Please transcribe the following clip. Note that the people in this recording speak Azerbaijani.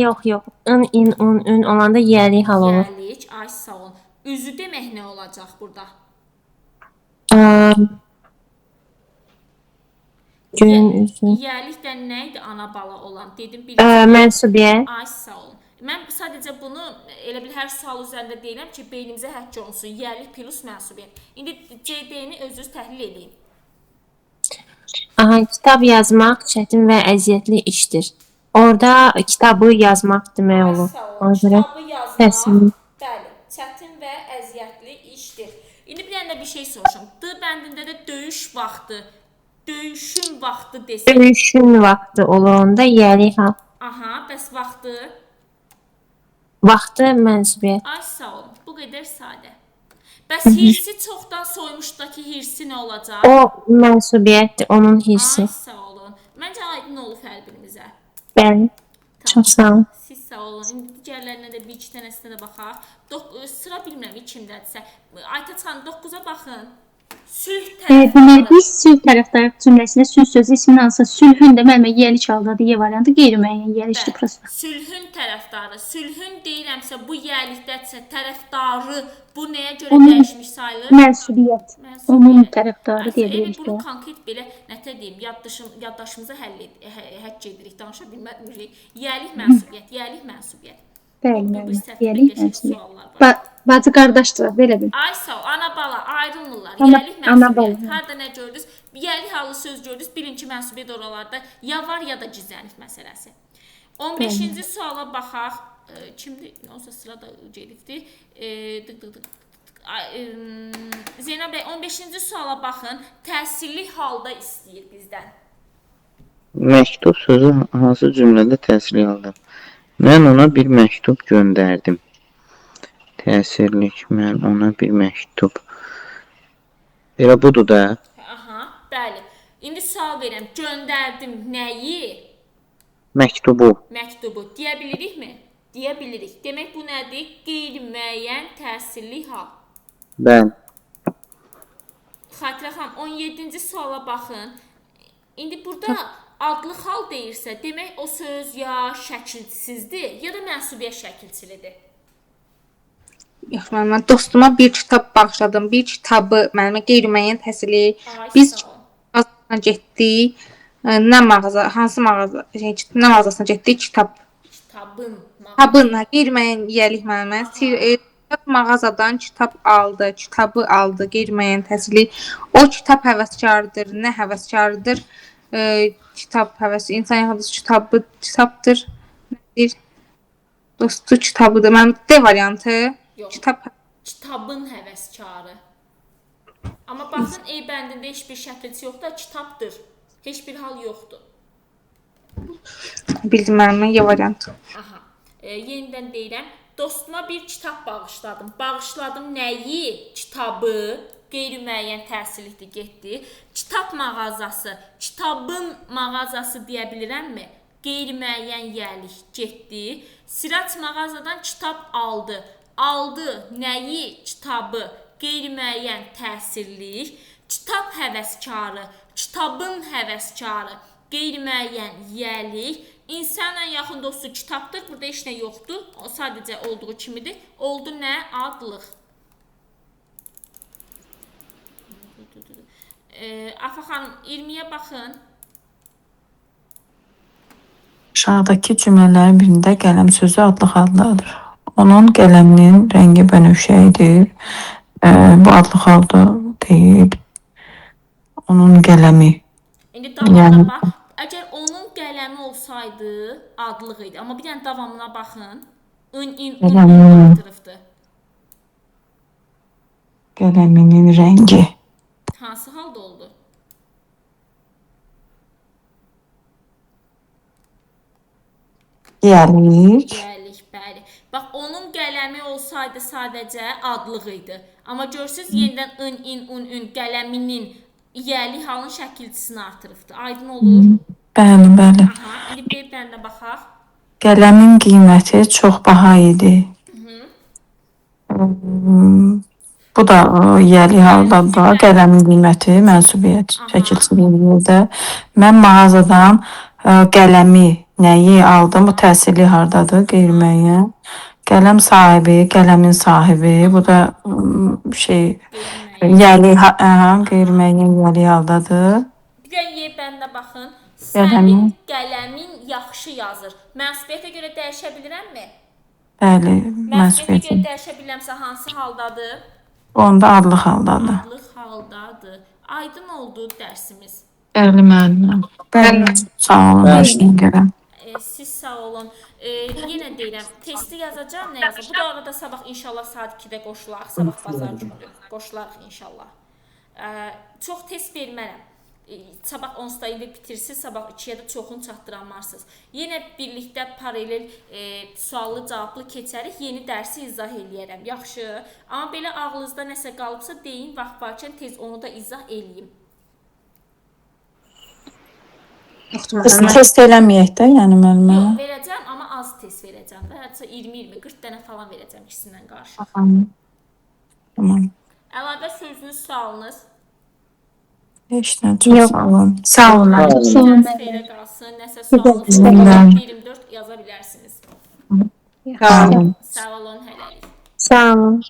Yox, yox. In, in, un, ün olanda yiyəlik hal olur. Yiyəlik. Ay sağ ol. Üzü demək nə olacaq burada? Aa, gün, üzü. Yiyəlikdən nə idi ana bala olan? Dedim birinci. Mənsubiyyət. Ay sağ olun. Mən sadəcə bunu elə bil hər sual üzərində deyirəm ki, beynimizə həkk olunsun. Yiyəlik plus mənsubiyyət. İndi CD-ni özünüz təhlil edin. Aha, kitab yazmaq çətin və əziyyətli işdir. Orada kitabı yazmaq demək Ay olur. sağ olun. Ona görə Kitabı yazmaq, təsvir. bəli, çətin və əziyyətli işdir. İndi bir dənə də bir şey soruşum. D bəndində də döyüş vaxtı, döyüşün vaxtı desək. Döyüşün vaxtı olur onda yiyəlik hal. Aha, bəs vaxtı? Vaxtı mənsubiyyət. Ay sağ olun. Bu qədər sadə. Bəs hirsi çoxdan soymuşdakı hirsi nə olacaq? O mənsubiyyətdir, onun hissi. Ay sağ olun. Məncə aydın olub hər birinizə. Bəli. Çox sağ olun. Siz sağ olun. İndi digərlərinə də bir iki dənəsinə də baxaq. Sıra bilmirəm kimdədirsə. Aytaç xanım 9-a baxın. Sülh Deməli, tərəfdarı. biz sülh tərəfdarı cümləsində sülh sözü ismin hansısa sülhün də müəllimə yiyəlik haldadır, Y variantı qeyri-müəyyən yiyəlikdir prosta. Sülhün tərəfdarı. Sülhün deyirəmsə bu yiyəlikdədirsə tərəfdarı bu nəyə görə Onun dəyişmiş sayılır? Mənsubiyyət. Onun tərəfdarı deyə Elə bilərik. bunu konkret belə nətə deyim, yaddaşımıza həkk edirik, danışa bilmədik. Yiyəlik mənsubiyyət, yiyəlik mənsubiyyət. Bəli, Bu bir müəllim. səhvlə Yiyəlik qəşəng mənsubiyyət. suallar var. Bacı qardaşdırlar, belə bil. Ay sağ ol, ana bala ayrılmırlar. Ana- Yiyəlik ana mənsubiyyət. bala. Harda nə gördünüz? Yiyəlik halı söz gördünüz. Bilin ki, mənsubiyyət oralarda ya var ya da gizlənib məsələsi. 15-ci suala baxaq. Kimdir? Olsa sırada gedibdi. Zeynəb bəy 15-ci suala baxın. Təsirli halda istəyir bizdən. Məktub sözü hansı cümlədə təsirli halda? Mən ona bir məktub göndərdim. Təsirlik, mən ona bir məktub. Elə budur da. Aha, bəli. İndi sual verirəm. Göndərdim nəyi? Məktubu. Məktubu. Deyə bilirikmi? Deyə bilirik. Demək bu nədir? Qeyri-müəyyən təsirli hal. Bəli. Xatirə xanım 17-ci suala baxın. İndi burada adlı xal deyirsə, demək o söz ya şəkilsizdir, ya da mənsubiyyət şəkilçilidir. Yox, mən dostuma bir kitab bağışladım. Bir kitabı mənimə qeyri-müəyyən təsirli. Biz mağazasına getdik. Nə mağaza, hansı mağaza, nə mağazasına getdik? Kitabın. Kitabın, qeyri-müəyyən yiyəlik mənimə. Mağazadan kitab aldı, kitabı aldı, qeyri-müəyyən təsirli. O kitab həvəskardır, nə həvəskardır? Kitab həvəsi, insan yaxası kitabdır. Nədir? Dostu kitabıdır. Mənim D variantı. Yox. Kitab. Kitabın həvəskarı. Amma baxın, E bəndində heç bir şəkilçi yoxdur, kitabdır. Heç bir hal yoxdur. Bildim mənimə Y variantı. Aha. Yenidən deyirəm. Dostuma bir kitab bağışladım. Bağışladım nəyi? Kitabı. Qeyri-müəyyən təsirlikdir, getdi. Kitab mağazası. Kitabın mağazası deyə bilirəmmi? Qeyri-müəyyən yiyəlik, getdi. Sirac mağazadan kitab aldı. Aldı nəyi? Kitabı. Qeyri-müəyyən təsirlik. Kitab həvəskarı. Kitabın həvəskarı. Qeyri-müəyyən yiyəlik. İnsanla yaxın dostu kitabdır. Burada heç nə yoxdur. O sadəcə olduğu kimidir. Oldu nə? Adlıq. Afa xanım 20-yə baxın. Aşağıdakı cümlələrin birində qələm sözü adlı haldadır. Onun qələminin rəngi bənövşəyidir. Bu adlı halda deyil. Onun qələmi. İndi davamına bax. Əgər onun qələmi olsaydı adlıq idi. Amma bir dənə davamına baxın. Artırıbdır. Qələminin rəngi. Hansı halda oldu? Yiyəlik. Yiyəlik, bəli. Bax, onun qələmi olsaydı sadəcə adlıq idi. Amma görürsünüz, yenidən ün, qələminin yiyəlik halın şəkilçisini artırıbdır. Aydın olur? Bəli, bəli. Aha, indi bir dənə baxaq. Qələmin qiyməti çox baha idi. Bu da yiyəlik haldadır. Qələmin qiyməti mənsubiyyət şəkilçiliyində. Mən mağazadan qələmi nəyi aldım, bu təsirli hardadır, qeyri-müəyyən. Qələm sahibi, qələmin sahibi, bu da şey, yəli, qeyri-müəyyən yəli haldadır. Bir də Y bəndə baxın. Qələmin. Sənin qələmin yaxşı yazır. Mənsubiyyətə görə dəyişə bilirəmmi? Bəli, Mənsubiyyətə görə mənsubiyyəti. dəyişə bilirəmsə hansı haldadır? Onda adlıq haldadır. Adlıq haldadır. Aydın oldu dərsimiz. Bəli, müəlliməm. Bəli. Sağ olun, başına görə. Siz sağ olun. Yenə deyirəm, testi yazacağam, nə yazım? Bu da arada sabah inşallah saat 2-də qoşularıq, sabah bazar günüdür. Qoşularıq inşallah. Çox test vermərəm. Sabah 10-da indi bitirsiniz, sabah 2-yə də çoxunu çatdıranmarsınız. Yenə birlikdə paralel suallı cavablı keçərik, yeni dərsi izah eləyərəm, yaxşı? Amma belə ağlınızda nəsə qalıbsa deyin, vaxt varkən tez onu da izah eləyim. Biz test eləməyək də, yəni müəllimə. Yox, verəcəm, amma az test verəcəm də. Hətta 20-20, 40 dənə falan verəcəm ikisindən qarşı. Tamam. Əlavə sözünüz, sualınız? Heç nə, çox sağ olun. Sağ olun. Necəniz xeyrə qalsın, nəsə sualınız var, 24 yaza bilərsiniz. Sağ olun. Sağ olun, hələlik. Sağ olun.